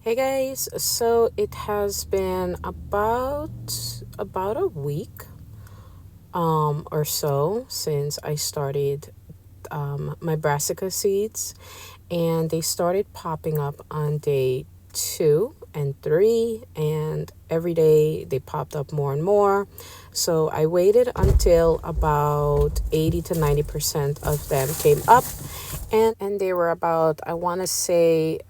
Hey guys, so it has been about a week or so since I started my brassica seeds, and they started popping up on day 2 and 3, and every day they popped up more and more. So I waited until about 80 to 90% of them came up, and they were about, I want to say,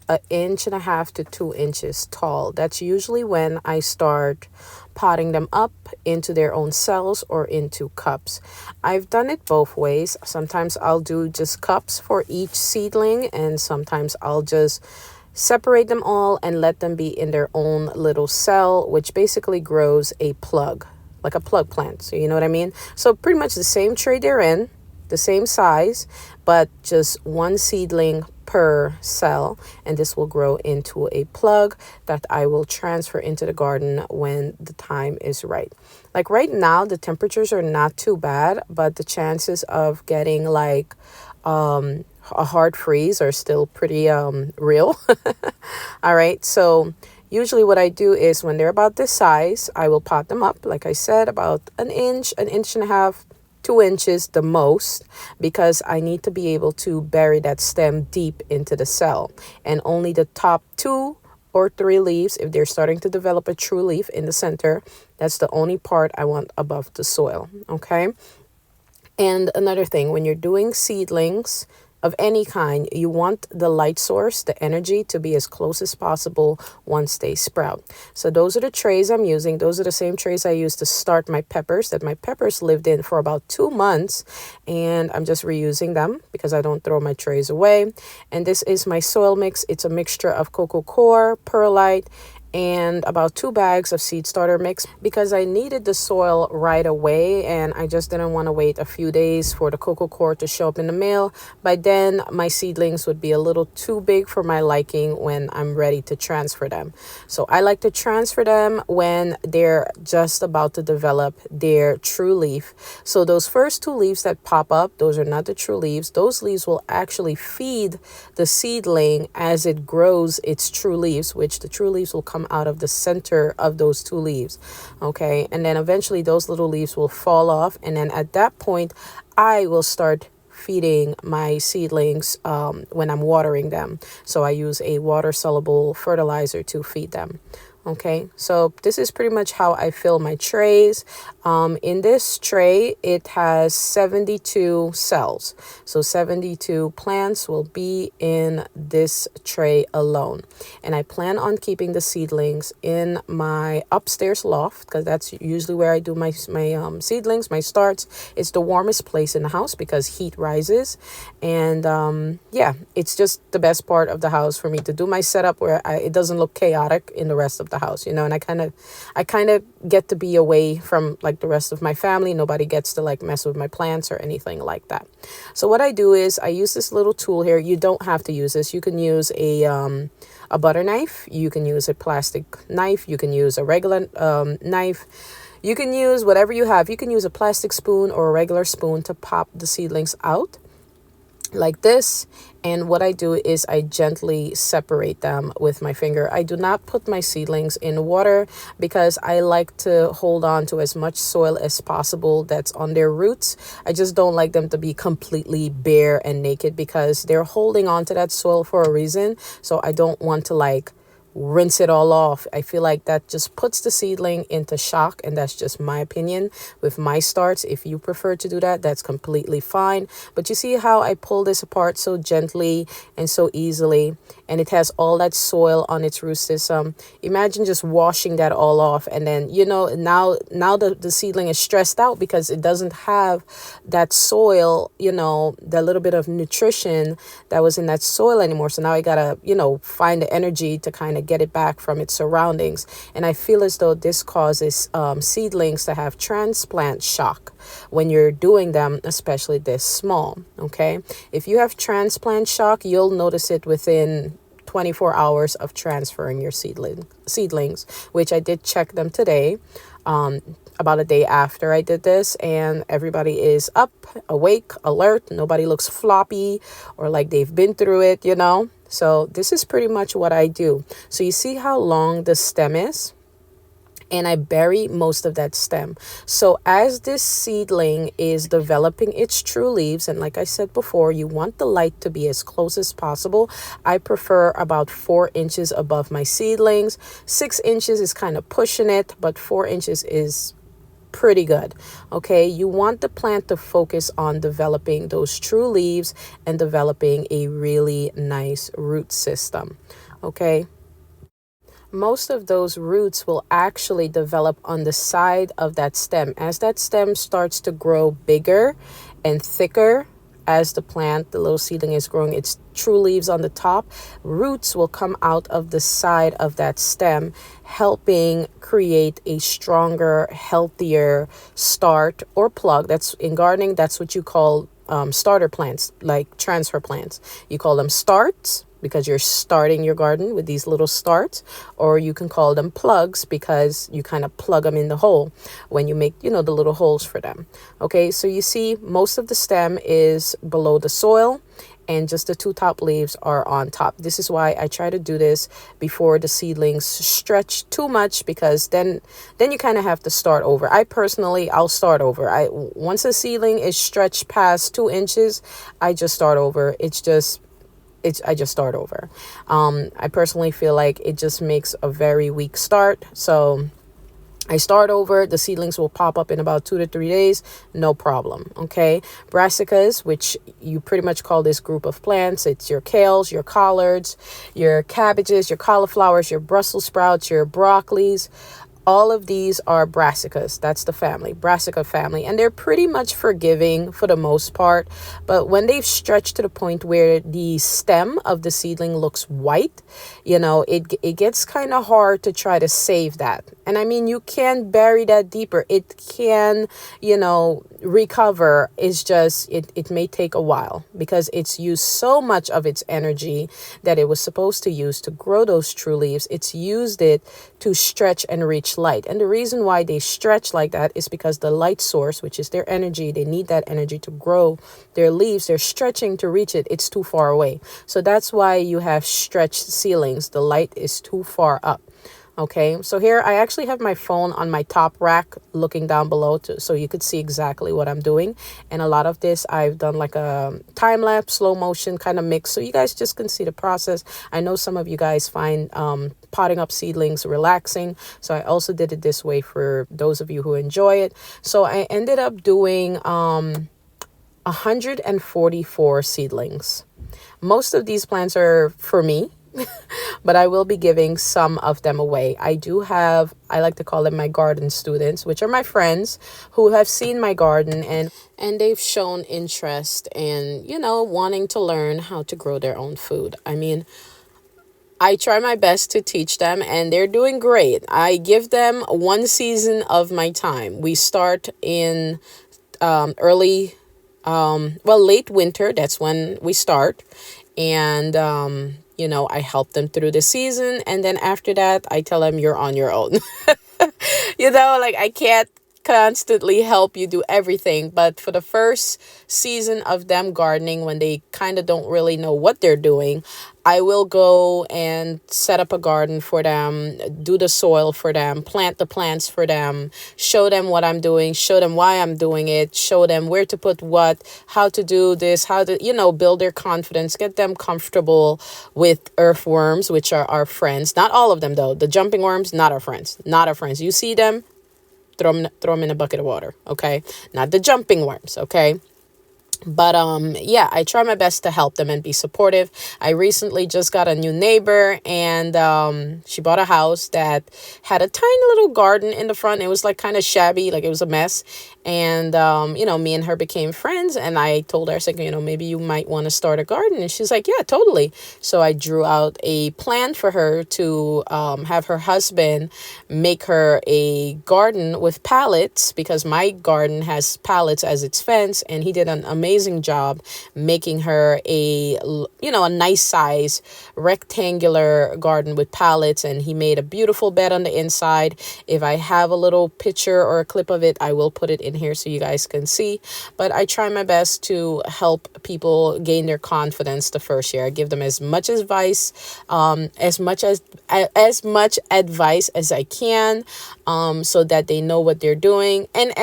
an inch and a half to 2 inches tall. That's usually when I start potting them up into their own cells or into cups. I've done it both ways. Sometimes I'll do just cups for each seedling, and sometimes I'll just separate them all and let them be in their own little cell, which basically grows a plug, like a plug plant. So, you know what I mean? So, pretty much the same tray they're in, the same size, but just one seedling per cell, and this will grow into a plug that I will transfer into the garden when the time is right. Like right now, the temperatures are not too bad, but the chances of getting like a hard freeze are still pretty real. All right, so usually what I do is when they're about this size, I will pot them up, like I said, about an inch and a half, 2 inches the most, because I need to be able to bury that stem deep into the cell. And only the top 2 or 3 leaves, if they're starting to develop a true leaf in the center, that's the only part I want above the soil. Okay. And another thing, when you're doing seedlings of any kind, you want the light source, the energy, to be as close as possible once they sprout. So those are the trays I'm using. Those are the same trays I used to start my peppers, that my peppers lived in for about 2 months. And I'm just reusing them because I don't throw my trays away. And this is my soil mix. It's a mixture of cocoa coir, perlite, and about 2 bags of seed starter mix, because I needed the soil right away and I just didn't want to wait a few days for the cocoa coir to show up in the mail. By then, my seedlings would be a little too big for my liking when I'm ready to transfer them. So I like to transfer them when they're just about to develop their true leaf. So those first 2 leaves that pop up, those are not the true leaves. Those leaves will actually feed the seedling as it grows its true leaves, which the true leaves will come out of the center of those 2 leaves. Okay. And then eventually those little leaves will fall off. And then at that point, I will start feeding my seedlings when I'm watering them. So I use a water soluble fertilizer to feed them. Okay, so this is pretty much how I fill my trays. In this tray, it has 72 cells. So 72 plants will be in this tray alone. And I plan on keeping the seedlings in my upstairs loft, because that's usually where I do my seedlings, my starts. It's the warmest place in the house because heat rises. And yeah, it's just the best part of the house for me to do my setup where it doesn't look chaotic in the rest of the house, and I kind of get to be away from like the rest of my family. Nobody gets to like mess with my plants or anything like that. So what I do is I use this little tool here. You don't have to use this. You can use a butter knife. You can use a plastic knife. You can use a regular knife. You can use whatever you have. You can use a plastic spoon or a regular spoon to pop the seedlings out like this. And what I do is I gently separate them with my finger. I do not put my seedlings in water because I like to hold on to as much soil as possible that's on their roots. I just don't like them to be completely bare and naked because they're holding on to that soil for a reason. So I don't want to like rinse it all off. I feel like that just puts the seedling into shock, and that's just my opinion with my starts. If you prefer to do that, that's completely fine. But you see how I pull this apart so gently and so easily, and it has all that soil on its root system. Imagine just washing that all off, and then now the seedling is stressed out because it doesn't have that soil, the little bit of nutrition that was in that soil anymore. So now I gotta find the energy to kind of get it back from its surroundings. And I feel as though this causes seedlings to have transplant shock when you're doing them, especially this small. Okay, if you have transplant shock, you'll notice it within 24 hours of transferring your seedlings, which I did check them today, about a day after I did this, and everybody is up, awake, alert. Nobody looks floppy or like they've been through it. So this is pretty much what I do. So you see how long the stem is? And I bury most of that stem. So as this seedling is developing its true leaves, and like I said before, you want the light to be as close as possible. I prefer about 4 inches above my seedlings. 6 inches is kind of pushing it, but 4 inches is pretty good. Okay, you want the plant to focus on developing those true leaves and developing a really nice root system. Okay, most of those roots will actually develop on the side of that stem. As that stem starts to grow bigger and thicker, as the little seedling is growing its true leaves on the top, roots will come out of the side of that stem, helping create a stronger, healthier start or plug. That's in gardening, that's what you call starter plants, like transfer plants. You call them starts because you're starting your garden with these little starts, or you can call them plugs because you kind of plug them in the hole when you make, the little holes for them. Okay, so you see most of the stem is below the soil and just the 2 top leaves are on top. This is why I try to do this before the seedlings stretch too much, because then you kind of have to start over. I'll start over. Once a seedling is stretched past 2 inches, I just start over. I just start over. I personally feel like it just makes a very weak start. So I start over. The seedlings will pop up in about 2 to 3 days. No problem. Okay. Brassicas, which you pretty much call this group of plants. It's your kales, your collards, your cabbages, your cauliflowers, your Brussels sprouts, your broccolis. All of these are brassicas. That's the family, brassica family. And they're pretty much forgiving for the most part. But when they've stretched to the point where the stem of the seedling looks white, it gets kind of hard to try to save that. And I mean, you can bury that deeper. It can, recover. It's just, it may take a while because it's used so much of its energy that it was supposed to use to grow those true leaves. It's used it to stretch and reach light. And the reason why they stretch like that is because the light source, which is their energy, they need that energy to grow their leaves. They're stretching to reach it. It's too far away. So that's why you have stretched ceilings. The light is too far up. Okay, so here I actually have my phone on my top rack looking down below so you could see exactly what I'm doing. And a lot of this I've done like a time lapse, slow motion kind of mix, so you guys just can see the process. I know some of you guys find potting up seedlings relaxing, so I also did it this way for those of you who enjoy it. So I ended up doing 144 seedlings. Most of these plants are for me. But I will be giving some of them away. I like to call them my garden students, which are my friends who have seen my garden and they've shown interest in, wanting to learn how to grow their own food. I mean, I try my best to teach them and they're doing great. I give them 1 season of my time. We start in late winter. That's when we start. And, I help them through the season. And then after that, I tell them you're on your own. I can't constantly help you do everything. But for the first season of them gardening, when they kind of don't really know what they're doing, I will go and set up a garden for them, do the soil for them, plant the plants for them, show them what I'm doing, show them why I'm doing it, show them where to put what, how to do this, how to, build their confidence, get them comfortable with earthworms, which are our friends. Not all of them, though. The jumping worms, not our friends. Not our friends. You see them, throw them in a bucket of water, okay? Not the jumping worms, okay? But I try my best to help them and be supportive. I recently just got a new neighbor and she bought a house that had a tiny little garden in the front. It was like kind of shabby, like it was a mess. And, me and her became friends and I told her, I said, maybe you might want to start a garden. And she's like, yeah, totally. So I drew out a plan for her to have her husband make her a garden with pallets, because my garden has pallets as its fence, and he did an amazing job making her a nice size rectangular garden with pallets, and he made a beautiful bed on the inside. If I have a little picture or a clip of it, I will put it in in here so you guys can see. But I try my best to help people gain their confidence the first year. I give them as much advice, as much advice as I can, so that they know what they're doing. And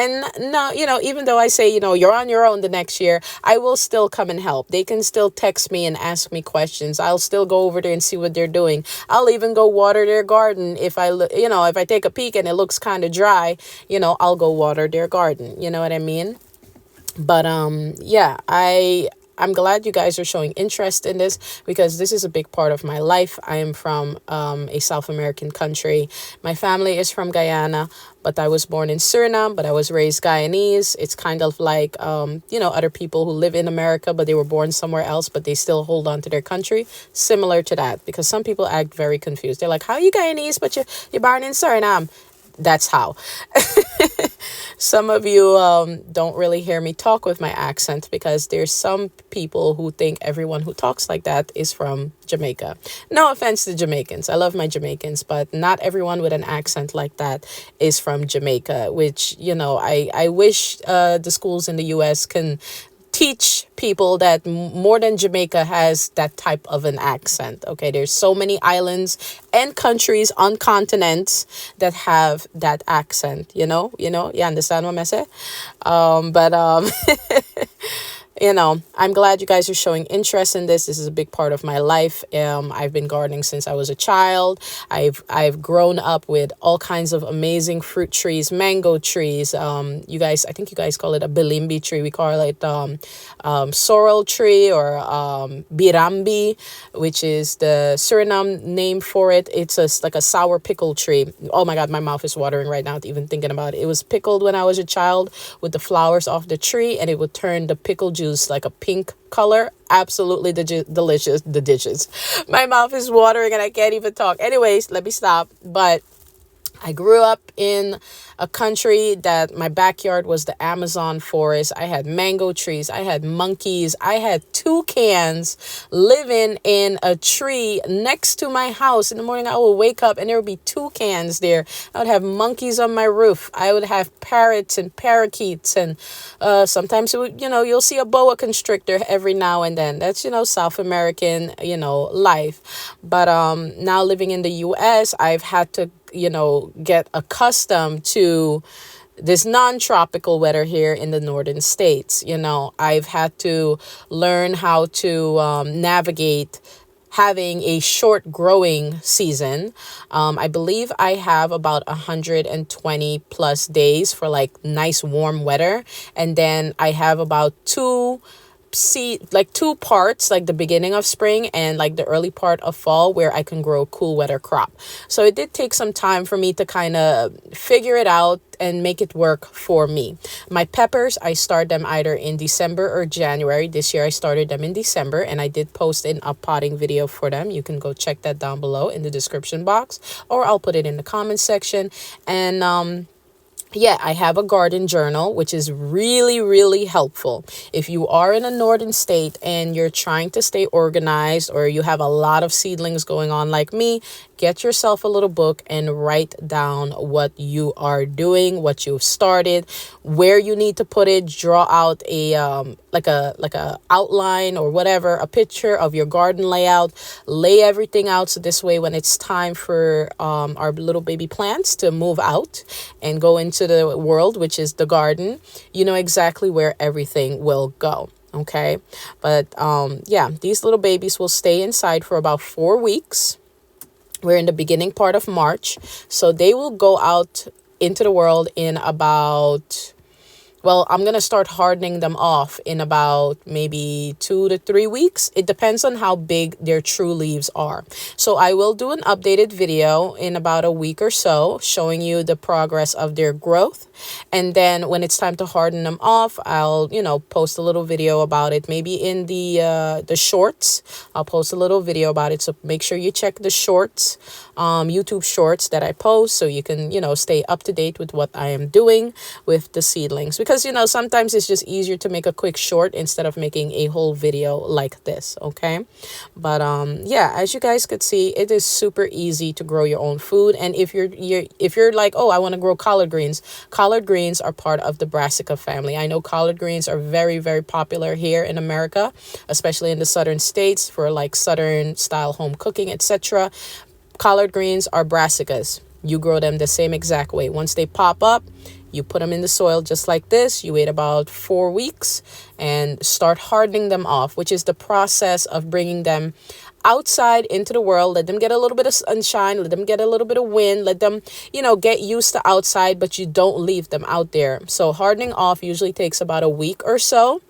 now, even though I say, you're on your own the next year, I will still come and help. They can still text me and ask me questions. I'll still go over there and see what they're doing. I'll even go water their garden if if I take a peek and it looks kind of dry, I'll go water their garden. You know what I mean? But yeah, I'm glad you guys are showing interest in this, because this is a big part of my life. I am from a South American country. My family is from Guyana, but I was born in Suriname, but I was raised Guyanese. It's kind of like, other people who live in America, but they were born somewhere else, but they still hold on to their country. Similar to that, because some people act very confused. They're like, how are you Guyanese, but you're born in Suriname? That's how. Some of you don't really hear me talk with my accent, because there's some people who think everyone who talks like that is from Jamaica. No offense to Jamaicans. I love my Jamaicans, but not everyone with an accent like that is from Jamaica, which, I wish the schools in the U.S. can teach people that more than Jamaica has that type of an accent. Okay, there's so many islands and countries on continents that have that accent. You understand what I say? But I'm glad you guys are showing interest in this. This is a big part of my life. I've been gardening since I was a child. I've grown up with all kinds of amazing fruit trees, mango trees. I think you guys call it a bilimbi tree. We call it sorrel tree, or birambi, which is the Suriname name for it. It's like a sour pickle tree. Oh my God, my mouth is watering right now even thinking about it. It was pickled when I was a child with the flowers off the tree, and it would turn the pickle juice like a pink color. Absolutely delicious. The dishes. My mouth is watering and I can't even talk. Anyways, let me stop. But I grew up in a country that my backyard was the Amazon forest. I had mango trees. I had monkeys. I had toucans living in a tree next to my house. In the morning, I would wake up and there would be toucans there. I would have monkeys on my roof. I would have parrots and parakeets. And sometimes, you'll see a boa constrictor every now and then. That's, South American, life. But now living in the U.S., I've had to get accustomed to this non-tropical weather here in the northern states. I've had to learn how to navigate having a short growing season. I believe I have about 120 plus days for like nice warm weather. And then I have about two parts, like the beginning of spring and like the early part of fall, where I can grow cool weather crop. So it did take some time for me to kind of figure it out and make it work for me. My peppers, I start them either in December or January. This year I started them in December, and I did post an up potting video for them. You can go check that down below in the description box, or I'll put it in the comment section. And yeah, I have a garden journal, which is really, really helpful. If you are in a northern state and you're trying to stay organized, or you have a lot of seedlings going on like me, get yourself a little book and write down what you are doing, what you've started, where you need to put it. Draw out a like a outline or whatever, a picture of your garden layout. Lay everything out, so this way when it's time for our little baby plants to move out and go into the world, which is the garden, you know exactly where everything will go. Okay, but yeah, these little babies will stay inside for about 4 weeks. We're in the beginning part of March, so they will go out into the world in about, well, I'm going to start hardening them off in about maybe 2 to 3 weeks. It depends on how big their true leaves are. So I will do an updated video in about a week or so, showing you the progress of their growth. And then when it's time to harden them off, I'll, post a little video about it. Maybe in the shorts, I'll post a little video about it. So make sure you check the shorts, YouTube shorts that I post, so you can, stay up to date with what I am doing with the seedlings. because, sometimes it's just easier to make a quick short instead of making a whole video like this. Okay. But yeah, as you guys could see, it is super easy to grow your own food. And if you're like, oh, I want to grow collard greens are part of the brassica family. I know collard greens are very, very popular here in America, especially in the southern states for like southern style home cooking, etc. Collard greens are brassicas. You grow them the same exact way. Once they pop up, you put them in the soil just like this. You wait about 4 weeks and start hardening them off, which is the process of bringing them outside into the world. Let them get a little bit of sunshine. Let them get a little bit of wind. Let them, get used to outside, but you don't leave them out there. So hardening off usually takes about a week or so.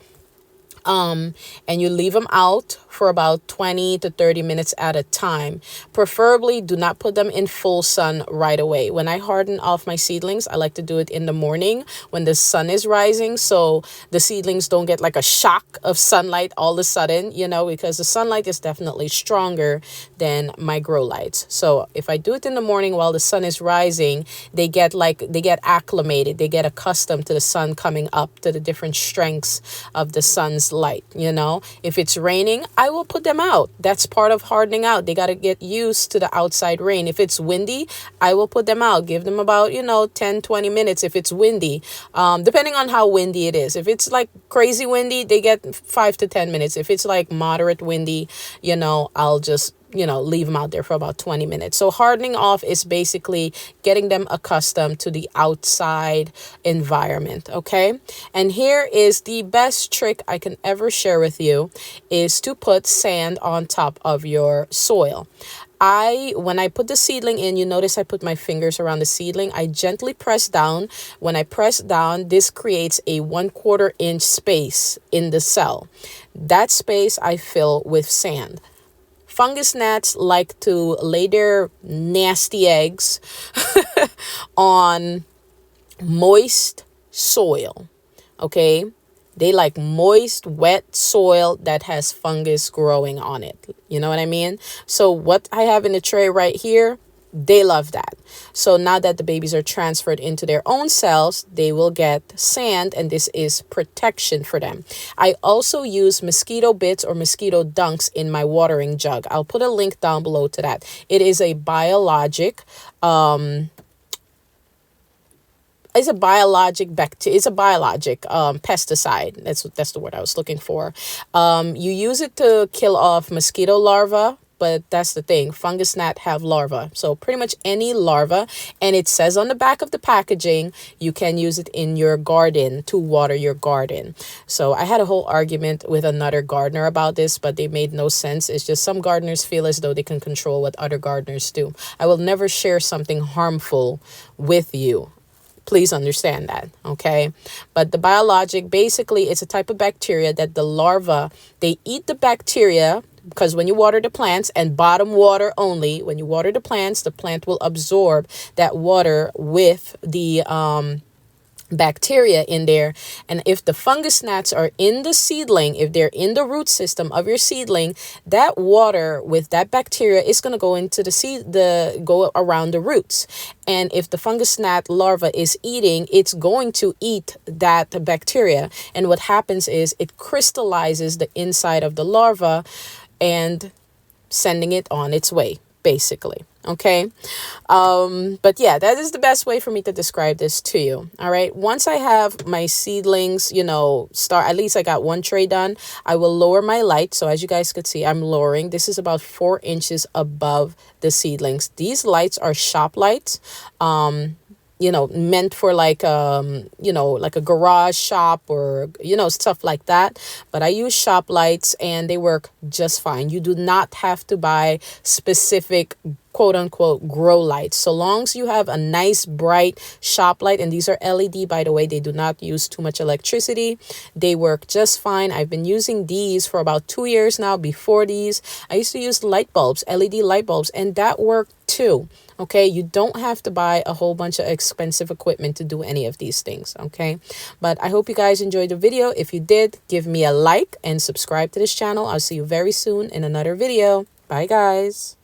And you leave them out for about 20 to 30 minutes at a time. Preferably do not put them in full sun right away. When I harden off my seedlings, I like to do it in the morning when the sun is rising, so the seedlings don't get like a shock of sunlight all of a sudden, because the sunlight is definitely stronger than my grow lights. So if I do it in the morning while the sun is rising, they get acclimated. They get accustomed to the sun coming up, to the different strengths of the sun's light. If it's raining, I will put them out. That's part of hardening out. They got to get used to the outside rain. If it's windy, I will put them out. Give them about 10-20 minutes if it's windy, depending on how windy it is. If it's like crazy windy, they get 5 to 10 minutes. If it's like moderate windy, I'll just leave them out there for about 20 minutes. So hardening off is basically getting them accustomed to the outside environment. Okay. And here is the best trick I can ever share with you, is to put sand on top of your soil. When I put the seedling in, you notice I put my fingers around the seedling. I gently press down. When I press down, this creates a 1/4 inch space in the cell. That space I fill with sand. Fungus gnats like to lay their nasty eggs on moist soil. Okay. They like moist, wet soil that has fungus growing on it. You know what I mean? So what I have in the tray right here, they love that. So now that the babies are transferred into their own cells, they will get sand, and this is protection for them. I also use mosquito bits or mosquito dunks in my watering jug. I'll put a link down below to that. It is a biologic pesticide. That's the word I was looking for. You use it to kill off mosquito larvae, but that's the thing. Fungus gnat have larvae. So pretty much any larva, and it says on the back of the packaging, you can use it in your garden to water your garden. So I had a whole argument with another gardener about this, but they made no sense. It's just some gardeners feel as though they can control what other gardeners do. I will never share something harmful with you. Please understand that, okay? But the biologic, basically, it's a type of bacteria that the larva, they eat the bacteria, because when you water the plants, and bottom water only, when you water the plant will absorb that water with the bacteria in there. And if the fungus gnats are in the seedling, if they're in the root system of your seedling, that water with that bacteria is going to go into go around the roots. And if the fungus gnat larva is eating, it's going to eat that bacteria. And what happens is it crystallizes the inside of the larva and sending it on its way, basically. Okay. But yeah, that is the best way for me to describe this to you. All right. Once I have my seedlings, at least I got one tray done, I will lower my light. So as you guys could see, I'm lowering. This is about 4 inches above the seedlings. These lights are shop lights. Meant for like a garage shop or, stuff like that. But I use shop lights and they work just fine. You do not have to buy specific quote unquote grow lights. So long as you have a nice bright shop light, and these are LED, by the way, they do not use too much electricity. They work just fine. I've been using these for about 2 years now. Before these, I used to use light bulbs, LED light bulbs, and that worked too. Okay, you don't have to buy a whole bunch of expensive equipment to do any of these things. Okay, but I hope you guys enjoyed the video. If you did, give me a like and subscribe to this channel. I'll see you very soon in another video. Bye, guys.